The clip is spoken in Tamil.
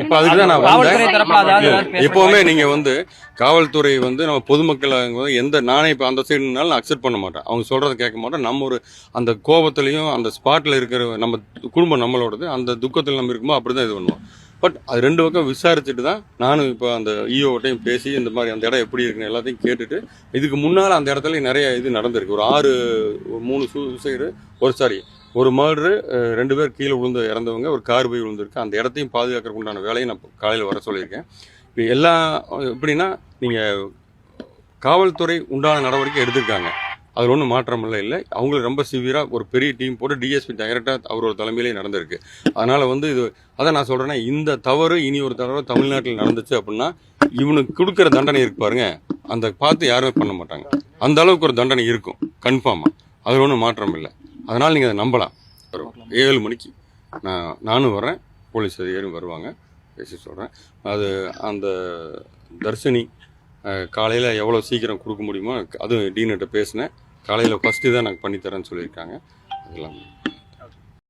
இப்ப அதுக்குதான் நான் வந்தேன். எப்பவுமே நீங்க காவல்துறை நம்ம பொதுமக்கள் நானே இப்ப அந்த சைடுனாலும் நான் அக்செப்ட் பண்ண மாட்டேன். அவங்க சொல்றதை கேட்க மாட்டேன். நம்ம அந்த கோபத்திலையும் அந்த ஸ்பாட்ல இருக்கிற நம்ம குடும்பம் நம்மளோடது, அந்த துக்கத்தில் நம்ம இருக்கும்போது அப்படிதான் இது பண்ணுவோம். பட் அது ரெண்டு பக்கம் விசாரிச்சுட்டு தான் நானும் இப்போ அந்த இஓட்டையும் பேசி இந்த மாதிரி அந்த இடம் எப்படி இருக்குன்னு எல்லாத்தையும் கேட்டுட்டு, இதுக்கு முன்னால் அந்த இடத்துல நிறைய இது நடந்திருக்கு. ஒரு 3 சூசைடு, ஒரு மர்டரு, 2 பேர் கீழே விழுந்து இறந்தவங்க, ஒரு கார் போய் விழுந்திருக்கு. அந்த இடத்தையும் பாதுகாக்கிறதுக்கு உண்டான வேலையை நான் காலையில் வர சொல்லியிருக்கேன். இப்போ எல்லாம் எப்படின்னா, நீங்கள் காவல்துறை உண்டான நடவடிக்கை எடுத்திருக்காங்க, அதில் ஒன்றும் மாற்றம் இல்லை. அவங்களுக்கு ரொம்ப சிவியராக ஒரு பெரிய டீம் போட்டு டிஎஸ்பி டைரக்டாக அவரோட தலைமையிலே நடந்திருக்கு. அதனால் இது அதான் நான் சொல்கிறேன்னா, இந்த தவறு இனி ஒரு தடவை தமிழ்நாட்டில் நடந்துச்சு அப்படின்னா, இவனுக்கு கொடுக்குற தண்டனை இருக்கு பாருங்க, அந்த பார்த்து யாருமே பண்ண மாட்டாங்க. அந்த அளவுக்கு ஒரு தண்டனை இருக்கும் கன்ஃபார்மாக, அதில் ஒன்றும் மாற்றம் இல்லை. அதனால் நீங்கள் அதை நம்பலாம். 7 மணிக்கு நானும் வர்றேன், போலீஸ் அதிகாரியும் வருவாங்க, பேசி சொல்கிறேன். அது அந்த தர்ஷினி காலையில் எவ்வளோ சீக்கிரம் கொடுக்க முடியுமோ, அதுவும் டீனர்கிட்ட பேசினேன். காலையில் ஃபஸ்ட்டு தான் நாங்கள் பண்ணித்தரேன்னு சொல்லியிருக்காங்க. அதெல்லாம்